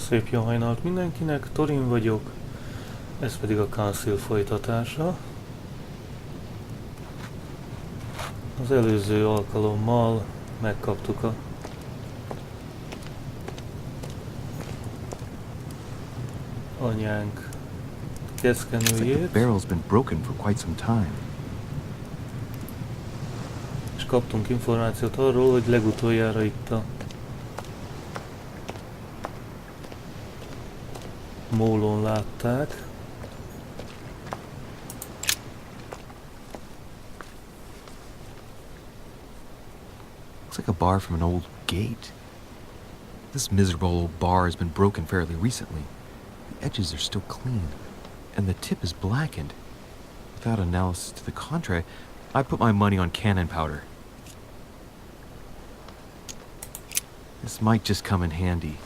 Szép jó hajnalt mindenkinek, Torin vagyok, ez pedig a Council folytatása. Az előző alkalommal megkaptuk a anyánk keckenőjét, és kaptunk információt arról, hogy legutoljára itt a mólón látták. Looks like a bar from an old gate. This miserable old bar has been broken fairly recently. The edges are still clean, and the tip is blackened. Without analysis to the contrary, I put my money on cannon powder. This might just come in handy.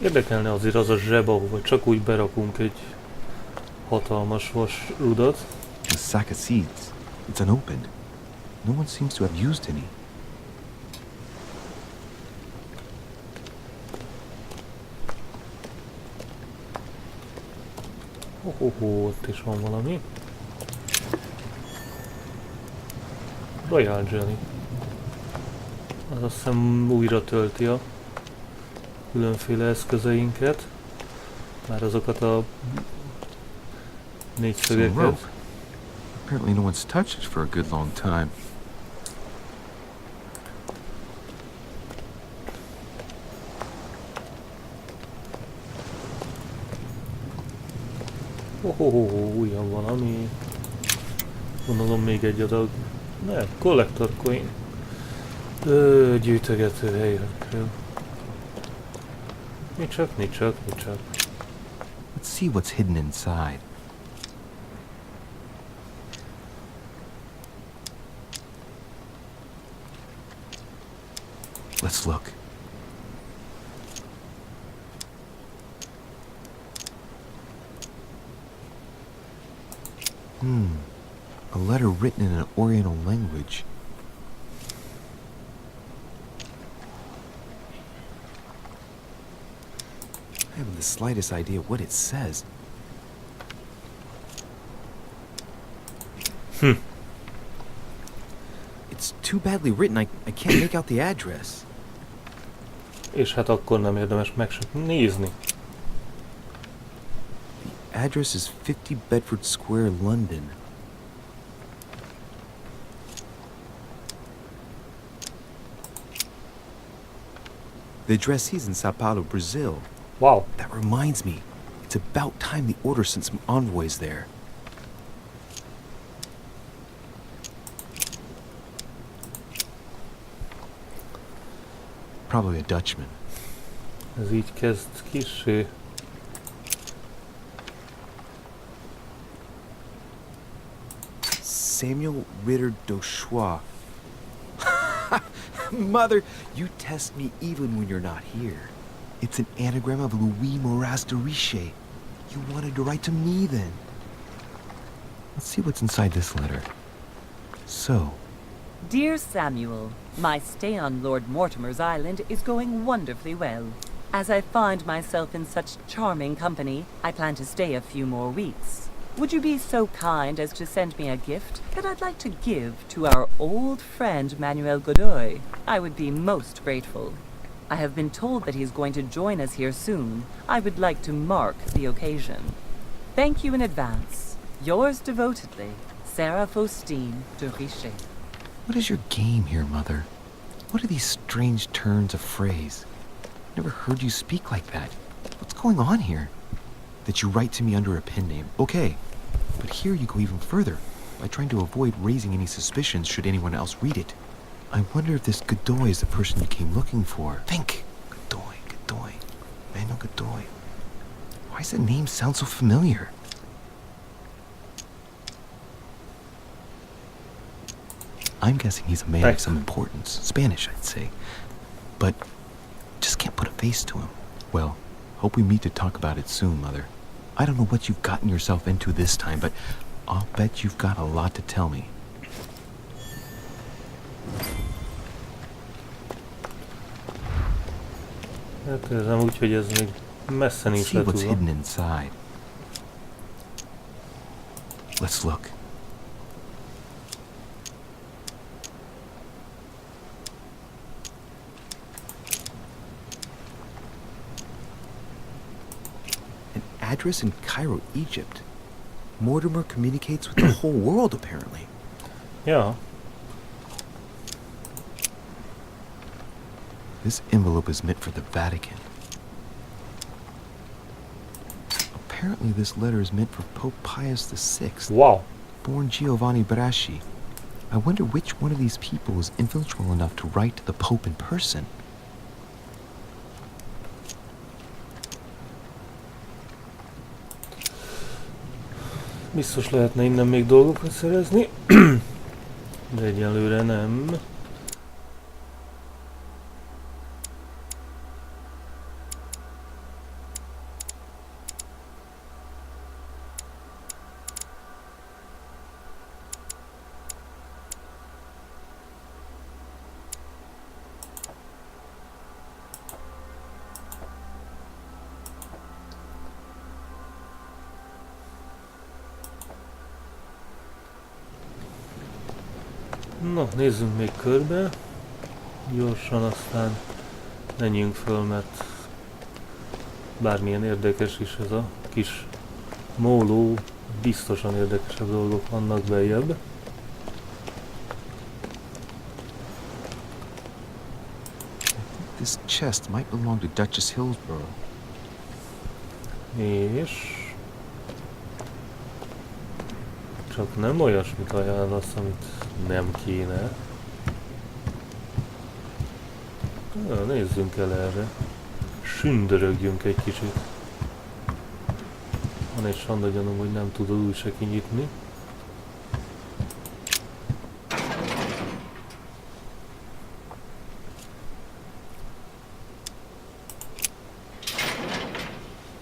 Érdekelne azért az a zseb, ahova csak úgy berakunk egy hatalmas vasrudat. A sack of seeds. It's unopened. No one seems to have used any. Ott is van valami. Royal Jelly. Az azt hiszem újra tölti a különféle eszközeinket. Már azokat a négyszögeket. Apparently no one's touched it for a good long time. Újabb valami. Gondolom még egy adag. Ne, collector coin. Gyűjtögető helyekről. Mi csak. Let's see what's hidden inside. Let's look. A letter written in an Oriental language. I haven't the slightest idea what it says. It's too badly written, I can't make out the address. És hát akkor nem érdemes meg sem nézni. The address is 50 Bedford Square, London. The addressee's in Sao Paulo, Brazil. Wow. That reminds me, it's about time the order sent some envoys there. Probably a Dutchman. Ez így kezd kissé. Samuel Ritter d'Auchois. Mother, you test me even when you're not here. It's an anagram of Louis Moras de Riche. You wanted to write to me then. Let's see what's inside this letter. So. Dear Samuel, my stay on Lord Mortimer's island is going wonderfully well. As I find myself in such charming company, I plan to stay a few more weeks. Would you be so kind as to send me a gift that I'd like to give to our old friend Manuel Godoy? I would be most grateful. I have been told that he's going to join us here soon. I would like to mark the occasion. Thank you in advance. Yours devotedly, Sarah Faustine de Riche. What is your game here, Mother? What are these strange turns of phrase? Never heard you speak like that. What's going on here? That you write to me under a pen name, okay. But here you go even further, by trying to avoid raising any suspicions should anyone else read it. I wonder if this Godoy is the person you came looking for. Think! Godoy. Manuel Godoy. Why does the name sound so familiar? I'm guessing he's a man of some importance. Spanish, I'd say. But just can't put a face to him. Well, hope we meet to talk about it soon, Mother. I don't know what you've gotten yourself into this time, but I'll bet you've got a lot to tell me. Hát érzem úgy, hogy ez még messze Let's nincs see what's letúlva. hidden inside. Let's look. An address in Cairo, Egypt. Mortimer communicates with the whole world, apparently. Ja, This envelope is meant for the Vatican. Apparently, this letter is meant for Pope Pius VI, wow. born Giovanni Braschi. I wonder which one of these people is influential enough to write to the Pope in person. Biztos lehetne innen még dolgokat szerezni, de egyelőre nem. Na, nézzünk még körbe. Gyorsan, aztán menjünk föl, mert bármilyen érdekes is ez a kis móló, biztosan érdekesebb dolgok vannak beljebb. This chest might belong to Duchess Hillsborough. És... csak nem olyasmit ajánlasz, amit nem kéne. Na, nézzünk el erre. Sündörögjünk egy kicsit. Van egy sanda gyanúm, hogy nem tudod úgy se kinyitni.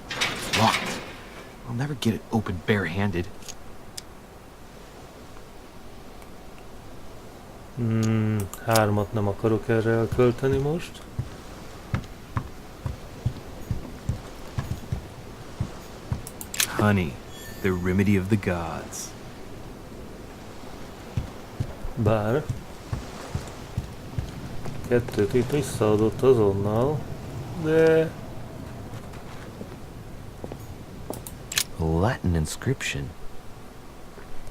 It's locked. I'll never get it open barehanded. Hármat nem akarok erre elkölteni most. Honey, the remedy of the gods. Bár... kettőt itt visszaadott azonnal, de... A Latin inscription.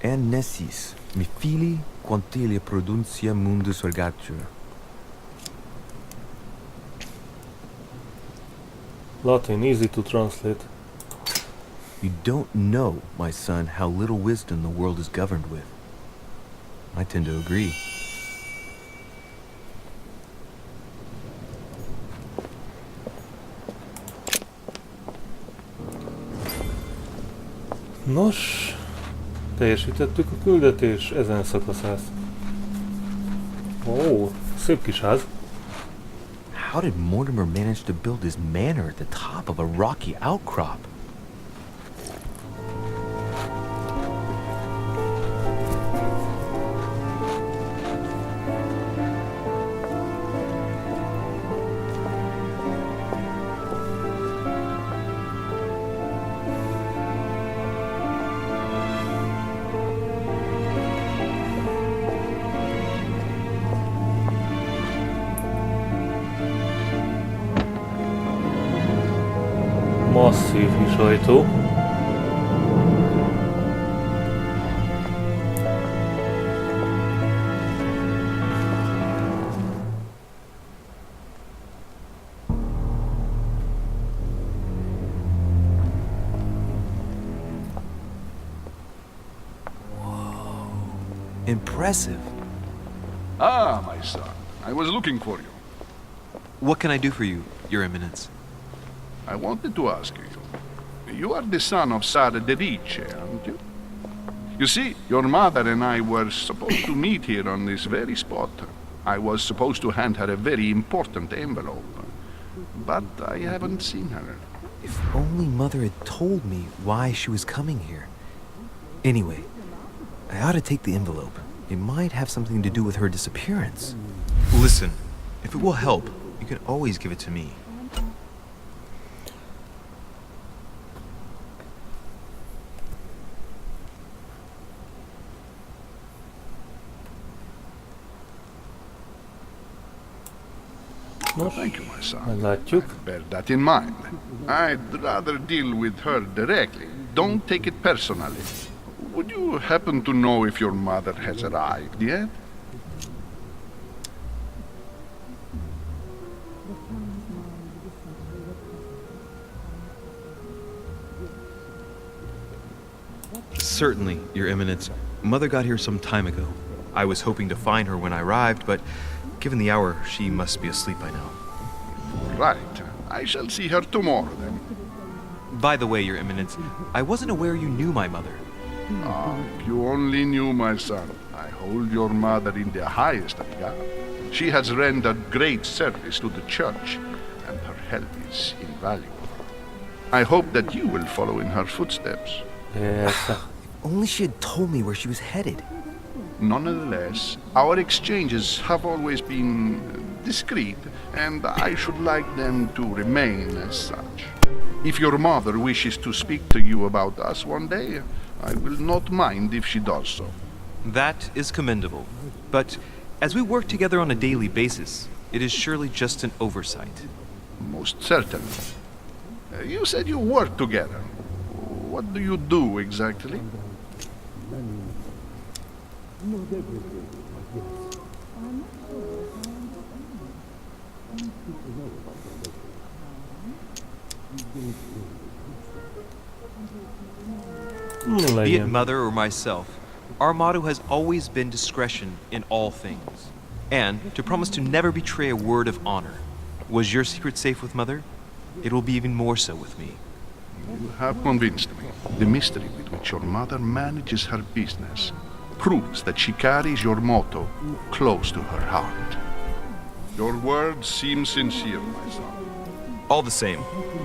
Annesis, mi fili quantilia produncia mundus ergatur. Latin, easy to translate. You don't know, my son, how little wisdom the world is governed with. I tend to agree. Nos, teljesítettük a küldetés ezen szakaszát. Ó, szép kis ház. How did Mortimer manage to build his manor at the top of a rocky outcrop? Masszív kis ajtó. Impressive. Ah, my son, I was looking for you. What can I do for you, Your Eminence? I wanted to ask you. You are the son of Sara de Ricci, aren't you? You see, your mother and I were supposed to meet here on this very spot. I was supposed to hand her a very important envelope. But I haven't seen her. If only Mother had told me why she was coming here. Anyway, I ought to take the envelope. It might have something to do with her disappearance. Listen, if it will help, you can always give it to me. Nos, Thank you, my son. meglátjuk. Bear that in mind. I'd rather deal with her directly. Don't take it personally. Would you happen to know if your mother has arrived yet? Certainly, Your Eminence. Mother got here some time ago. I was hoping to find her when I arrived, but given the hour, she must be asleep by now. Right. I shall see her tomorrow then. By the way, Your Eminence, I wasn't aware you knew my mother. Ah, if you only knew, my son. I hold your mother in the highest regard. She has rendered great service to the church, and her help is invaluable. I hope that you will follow in her footsteps. Persze. Only she had told me where she was headed. Nonetheless, our exchanges have always been discreet, and I should like them to remain as such. If your mother wishes to speak to you about us one day, I will not mind if she does so. That is commendable. But as we work together on a daily basis, it is surely just an oversight. Most certainly. You said you work together. What do you do exactly? Be it Legyen. mother or myself, our motto has always been discretion in all things, and to promise to never betray a word of honor. Was your secret safe with mother? It will be even more so with me. You have convinced me. The mystery with which your mother manages her business proves that she carries your motto close to her heart. Your words seem sincere, my son. All the same,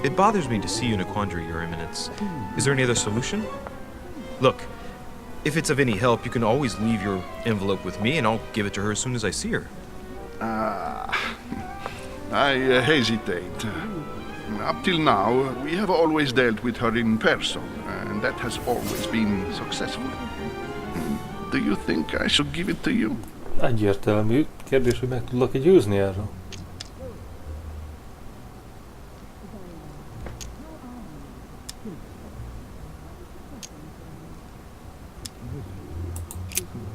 it bothers me to see you in a quandary, Your Eminence. Is there any other solution? Look, if it's of any help, you can always leave your envelope with me and I'll give it to her as soon as I see her. I hesitate. Up till now, we have always dealt with her in person, and that has always been successful. Do you think I should give it to you? Egyértelmű. Kérdés, hogy meg tudlak-e győzni erről?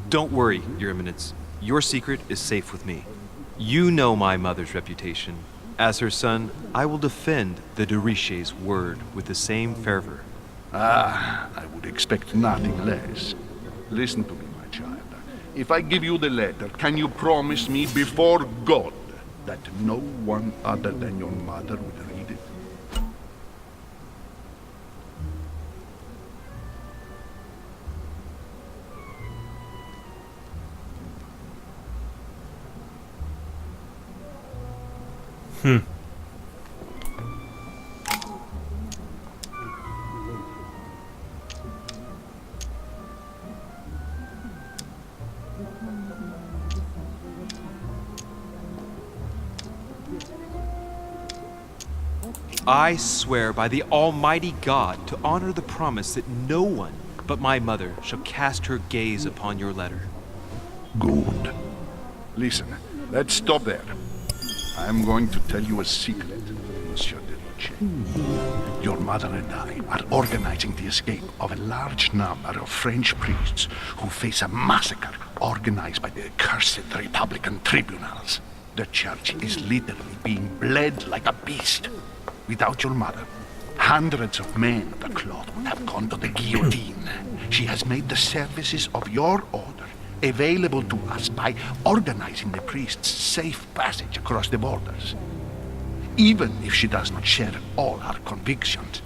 Don't worry, Your Eminence. Your secret is safe with me. You know my mother's reputation. As her son, I will defend the de Richet's word with the same fervor. Ah, I would expect nothing less. Listen to me, my child. If I give you the letter, can you promise me before God that no one other than your mother will read it? I swear by the Almighty God to honor the promise that no one but my mother shall cast her gaze upon your letter. Good. Listen, let's stop there. I'm going to tell you a secret, Monsieur de Richet. Your mother and I are organizing the escape of a large number of French priests who face a massacre organized by the accursed Republican tribunals. The church is literally being bled like a beast. Without your mother, hundreds of men of the cloth would have gone to the guillotine. She has made the services of your order available to us by organizing the priests' safe passage across the borders. Even if she does not share all our convictions,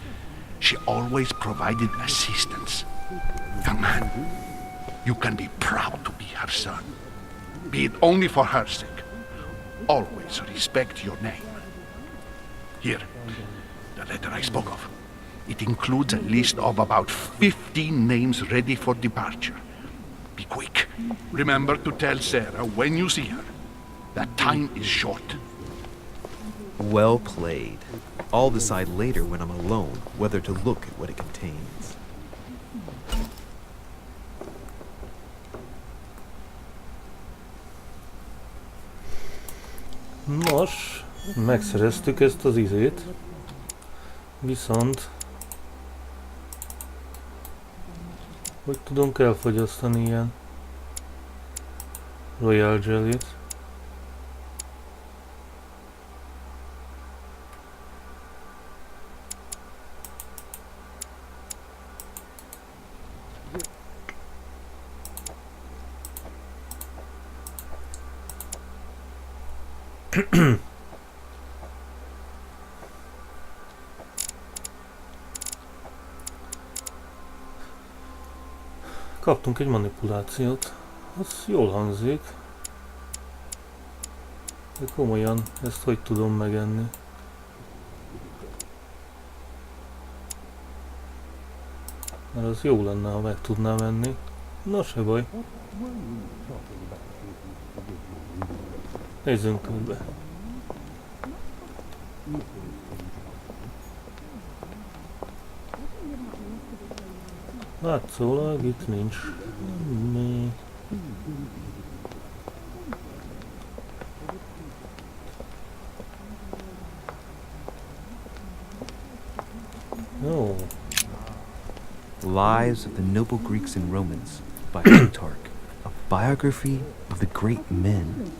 she always provided assistance. Young man, you can be proud to be her son. Be it only for her sake. Always respect your name. Here, the letter I spoke of. It includes a list of about 15 names ready for departure. Be quick. Remember to tell Sarah when you see her that time is short. Well played. I'll decide later when I'm alone whether to look at what it contains. Nos, Megszereztük ezt az izét. Viszont... Hogy tudunk elfogyasztani ilyen Royal Jelly-t? Kaptunk egy manipulációt. Az jól hangzik. De komolyan, ezt hogy tudom megenni? Mert az jó lenne, ha meg tudnám enni. Na se baj. Nézzünk körbe. Látszólag itt nincs semmi. Jó. Lives of the Noble Greeks and Romans by Plutarch, a biography of the great men.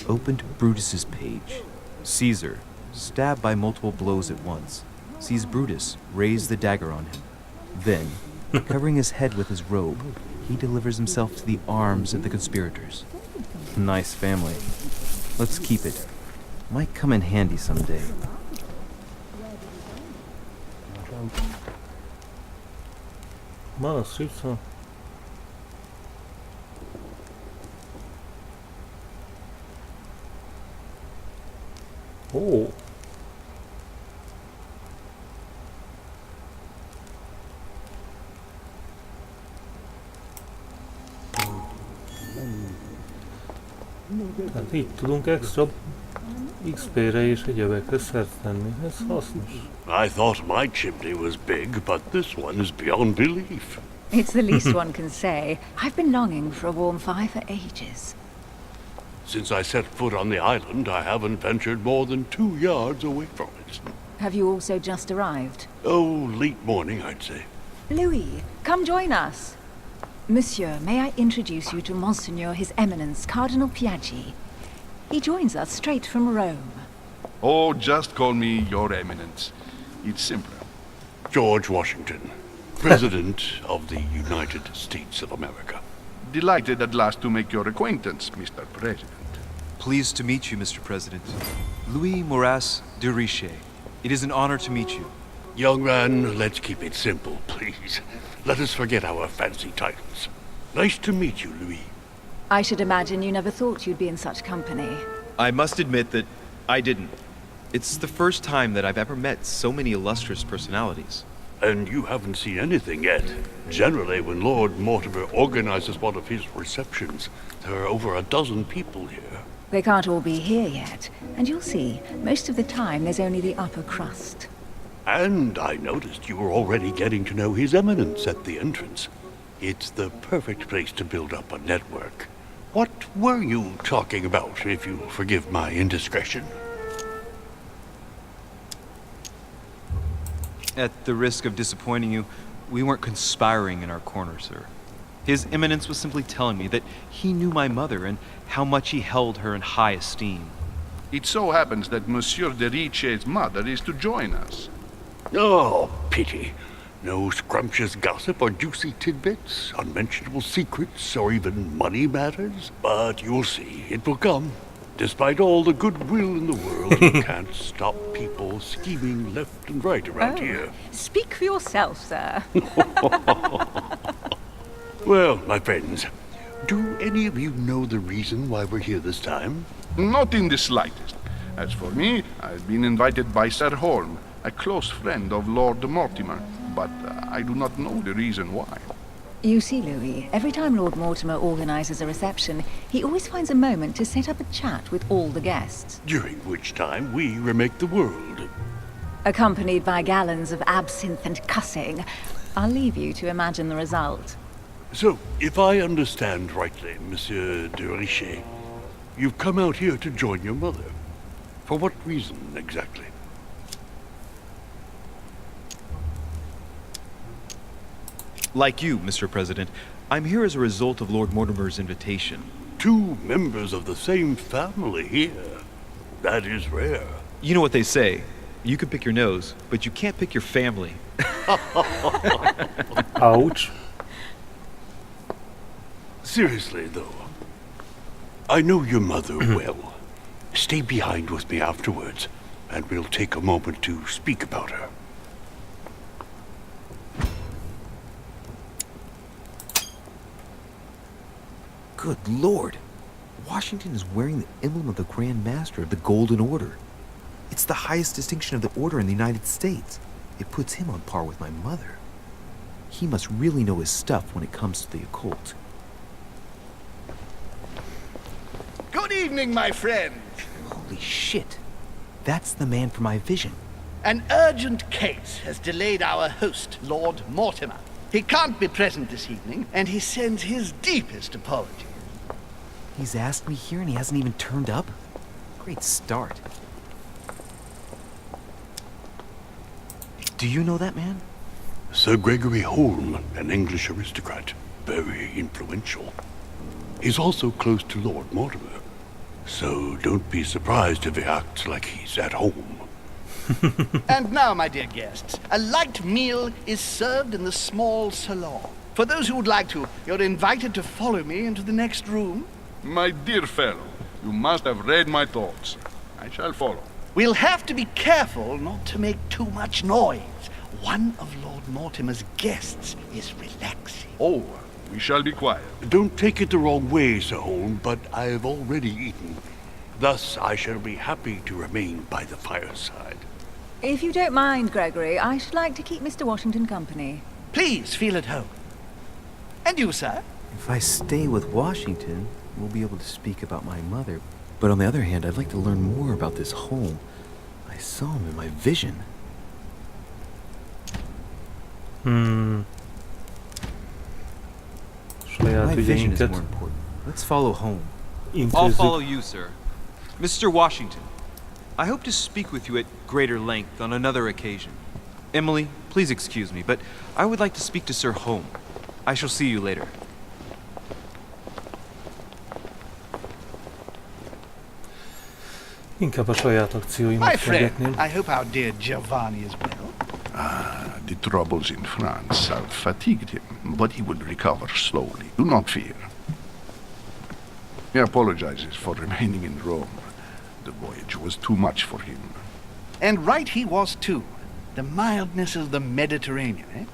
Opened Brutus's page. Caesar, stabbed by multiple blows at once, sees Brutus raise the dagger on him. Then, covering his head with his robe, he delivers himself to the arms of the conspirators. Nice family. Let's keep it. Might come in handy someday. Manuscripts, huh? Ó. Tehát így tudunk extra XP-re és egyebekre szert tenni. Ez hasznos. I thought my chimney was big, but this one is beyond belief. It's the least one can say. I've been longing for a warm fire for ages. Since I set foot on the island, I haven't ventured more than 2 yards away from it. Have you also just arrived? Oh, late morning, I'd say. Louis, come join us. Monsieur, may I introduce you to Monseigneur His Eminence Cardinal Piaggi? He joins us straight from Rome. Oh, just call me Your Eminence. It's simpler. George Washington, President of the United States of America. Delighted at last to make your acquaintance, Mr. President. Pleased to meet you, Mr. President. Louis Moras de Riche. It is an honor to meet you. Young man, let's keep it simple, please. Let us forget our fancy titles. Nice to meet you, Louis. I should imagine you never thought you'd be in such company. I must admit that I didn't. It's the first time that I've ever met so many illustrious personalities. And you haven't seen anything yet. Generally, when Lord Mortimer organizes one of his receptions, there are over a dozen people here. They can't all be here yet, and you'll see, most of the time there's only the upper crust. And I noticed you were already getting to know His Eminence at the entrance. It's the perfect place to build up a network. What were you talking about, if you'll forgive my indiscretion? At the risk of disappointing you, we weren't conspiring in our corner, sir. His Eminence was simply telling me that he knew my mother and how much he held her in high esteem. It so happens that Monsieur de Riche's mother is to join us. Oh, pity. No scrumptious gossip or juicy tidbits, unmentionable secrets, or even money matters. But you'll see, it will come. Despite all the goodwill in the world, you can't stop people scheming left and right around here. Speak for yourself, sir. Well, my friends, do any of you know the reason why we're here this time? Not in the slightest. As for me, I've been invited by Sir Holm, a close friend of Lord Mortimer, but I do not know the reason why. You see, Louis, every time Lord Mortimer organizes a reception, he always finds a moment to set up a chat with all the guests. During which time we remake the world. Accompanied by gallons of absinthe and cussing. I'll leave you to imagine the result. So, if I understand rightly, Monsieur de Richet, you've come out here to join your mother. For what reason, exactly? Like you, Mr. President, I'm here as a result of Lord Mortimer's invitation. 2 members of the same family here. That is rare. You know what they say. You can pick your nose, but you can't pick your family. Ouch. Seriously, though, I know your mother well. Stay behind with me afterwards, and we'll take a moment to speak about her. Good lord. Washington is wearing the emblem of the Grand Master of the Golden Order. It's the highest distinction of the Order in the United States. It puts him on par with my mother. He must really know his stuff when it comes to the occult. Good evening, my friend. Holy shit. That's the man from my vision. An urgent case has delayed our host, Lord Mortimer. He can't be present this evening, and he sends his deepest apologies. He's asked me here and he hasn't even turned up? Great start. Do you know that man? Sir Gregory Holm, an English aristocrat, very influential. He's also close to Lord Mortimer, so don't be surprised if he acts like he's at home. And now, my dear guests, a light meal is served in the small salon. For those who would like to, you're invited to follow me into the next room. My dear fellow, you must have read my thoughts. I shall follow. We'll have to be careful not to make too much noise. One of Lord Mortimer's guests is relaxing. Oh, we shall be quiet. Don't take it the wrong way, Sir Holm, but I've already eaten. Thus, I shall be happy to remain by the fireside. If you don't mind, Gregory, I should like to keep Mr. Washington company. Please feel at home. And you, sir? If I stay with Washington, we'll be able to speak about my mother. But on the other hand, I'd like to learn more about this home. I saw him in my vision. My vision is more important. Let's follow home. I'll follow you, sir. Mr. Washington, I hope to speak with you at greater length on another occasion. Emily, please excuse me, but I would like to speak to Sir Holm. I shall see you later. Inkább a saját My akcióimat friend, fengetném. I hope our dear Giovanni is well. The troubles in France have fatigued him, but he will recover slowly. Do not fear. He apologizes for remaining in Rome. The voyage was too much for him. And right he was, too. The mildness of the Mediterranean, eh?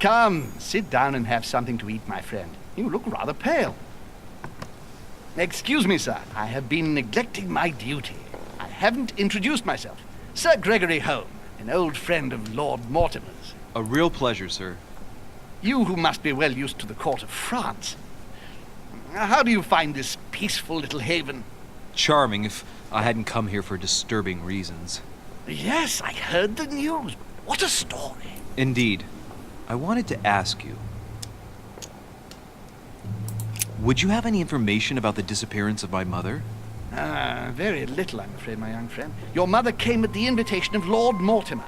Come, sit down and have something to eat, my friend. You look rather pale. Excuse me, sir. I have been neglecting my duty. I haven't introduced myself. Sir Gregory Holm, an old friend of Lord Mortimer's. A real pleasure, sir. You who must be well used to the court of France. How do you find this peaceful little haven? Charming if I hadn't come here for disturbing reasons. Yes, I heard the news. What a story. Indeed. I wanted to ask you. Would you have any information about the disappearance of my mother? Very little, I'm afraid, my young friend. Your mother came at the invitation of Lord Mortimer.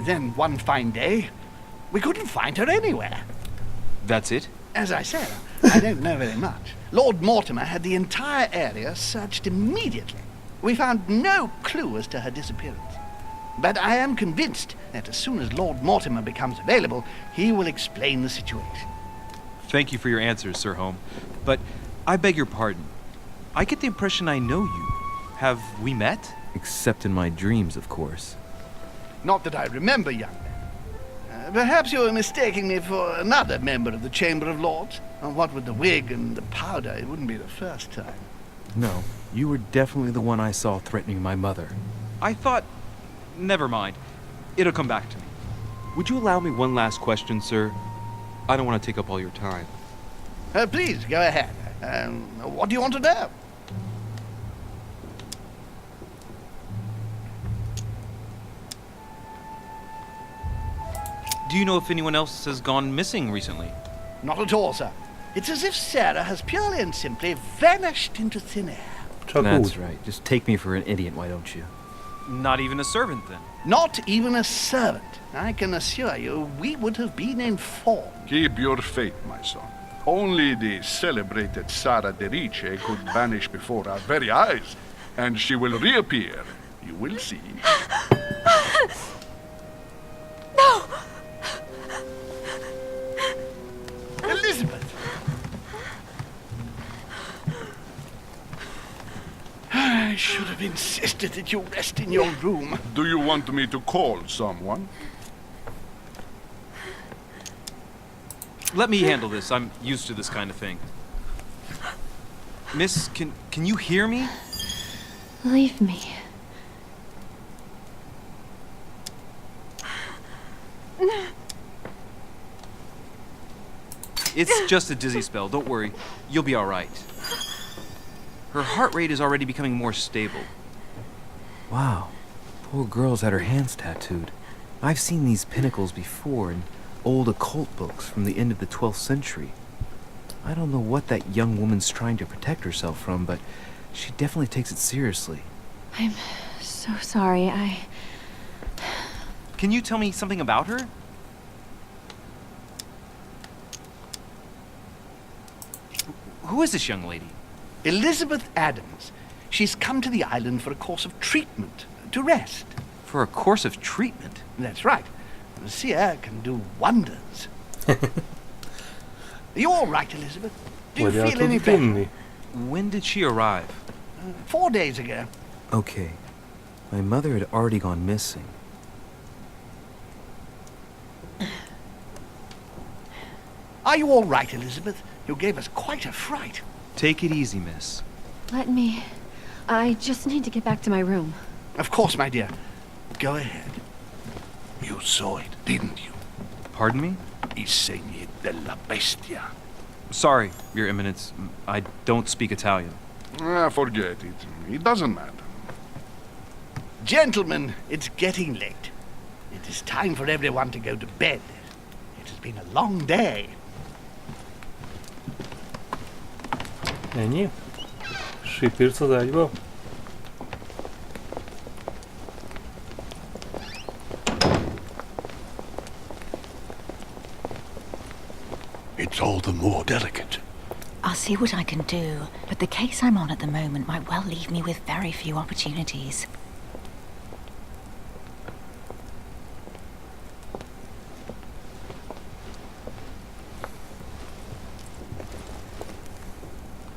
Then, one fine day, we couldn't find her anywhere. That's it? As I said, I don't know very much. Lord Mortimer had the entire area searched immediately. We found no clue as to her disappearance. But I am convinced that as soon as Lord Mortimer becomes available, he will explain the situation. Thank you for your answers, Sir Holm. But I beg your pardon. I get the impression I know you. Have we met? Except in my dreams, of course. Not that I remember, young man. Perhaps you are mistaking me for another member of the Chamber of Lords. What with the wig and the powder, it wouldn't be the first time. No, you were definitely the one I saw threatening my mother. I thought... Never mind. It'll come back to me. Would you allow me one last question, sir? I don't want to take up all your time. Please, go ahead. What do you want to know? Do you know if anyone else has gone missing recently? Not at all, sir. It's as if Sarah has purely and simply vanished into thin air. Csak That's úgy. right. Just take me for an idiot, why don't you? Not even a servant, then? Not even a servant. I can assure you, we would have been informed. Keep your faith, my son. Only the celebrated Sara de Rice could vanish before our very eyes, and she will reappear. You will see. No! Elizabeth! I should have insisted that you rest in your room. Do you want me to call someone? Let me handle this. I'm used to this kind of thing. Miss, can you hear me? Leave me. It's just a dizzy spell. Don't worry. You'll be all right. Her heart rate is already becoming more stable. Wow. Poor girl's had her hands tattooed. I've seen these pinnacles before in old occult books from the end of the 12th century. I don't know what that young woman's trying to protect herself from, but she definitely takes it seriously. I'm so sorry. Can you tell me something about her? Who is this young lady? Elizabeth Adams. She's come to the island for a course of treatment, to rest. For a course of treatment? That's right. The sea air can do wonders. Are you all right, Elizabeth? Do you Vagy el feel any tud better? vinni. When did she arrive? 4 days ago. Okay. My mother had already gone missing. Are you all right, Elizabeth? You gave us quite a fright. Take it easy, miss. Let me. I just need to get back to my room. Of course, my dear. Go ahead. You saw it, didn't you? Pardon me? I segni della bestia. Sorry, Your Eminence. I don't speak Italian. Forget it. It doesn't matter. Gentlemen, it's getting late. It is time for everyone to go to bed. It has been a long day. Ennyi? Sipírc az ágyba? It's all the more delicate. I'll see what I can do, but the case I'm on at the moment might well leave me with very few opportunities.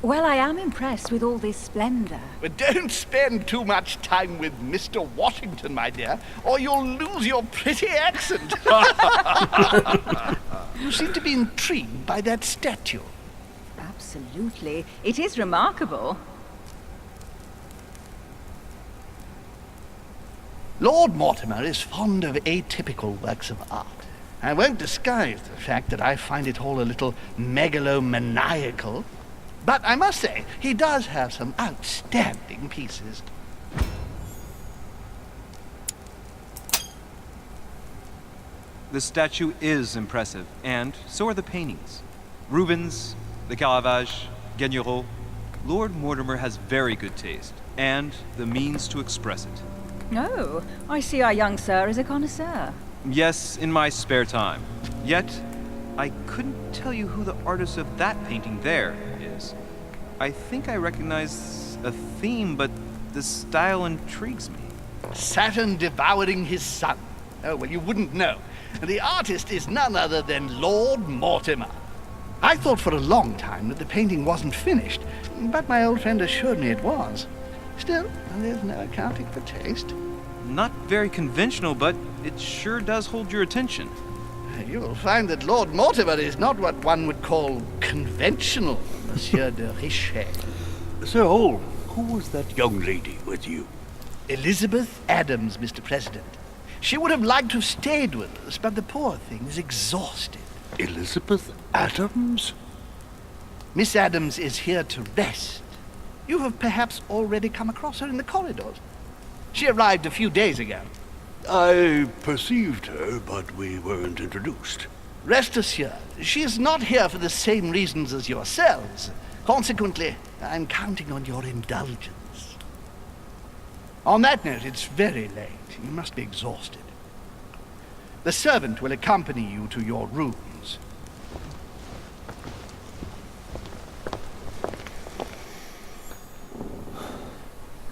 Well, I am impressed with all this splendor. But don't spend too much time with Mr. Washington, my dear, or you'll lose your pretty accent. You seem to be intrigued by that statue. Absolutely. It is remarkable. Lord Mortimer is fond of atypical works of art. I won't disguise the fact that I find it all a little megalomaniacal. But I must say, he does have some outstanding pieces. The statue is impressive, and so are the paintings. Rubens, the Calavage, Guignero. Lord Mortimer has very good taste, and the means to express it. Oh, I see our young sir is a connoisseur. Yes, in my spare time. Yet, I couldn't tell you who the artist of that painting there is. I think I recognize a theme, but the style intrigues me. Saturn devouring his son. Oh, well, you wouldn't know. The artist is none other than Lord Mortimer. I thought for a long time that the painting wasn't finished, but my old friend assured me it was. Still, there's no accounting for taste. Not very conventional, but it sure does hold your attention. You will find that Lord Mortimer is not what one would call conventional, Monsieur de Richet. Sir Hall, who was that young lady with you? Elizabeth Adams, Mr. President. She would have liked to have stayed with us, but the poor thing is exhausted. Elizabeth Adams? Miss Adams is here to rest. You have perhaps already come across her in the corridors. She arrived a few days ago. I perceived her, but we weren't introduced. Rest assured, she is not here for the same reasons as yourselves. Consequently, I'm counting on your indulgence. On that note, it's very late. You must be exhausted. The servant will accompany you to your rooms.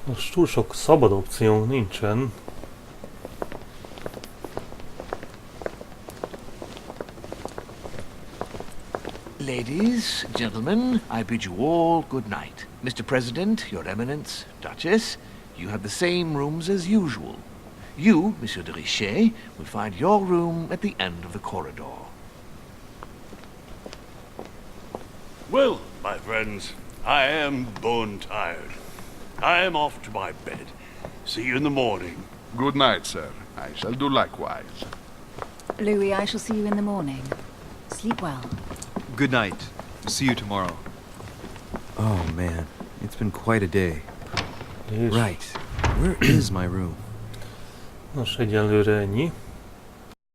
Most túl sok szabad opció nincsen. Ladies, gentlemen, I bid you all good night. Mr. President, Your Eminence, Duchess, you have the same rooms as usual. You, Monsieur de Richet, will find your room at the end of the corridor. Well, my friends, I am bone tired. I am off to my bed. See you in the morning. Good night, sir. I shall do likewise. Louis, I shall see you in the morning. Sleep well. Good night. See you tomorrow. Oh man, it's been quite a day. És Right, where is my room? nos, egyelőre ennyi.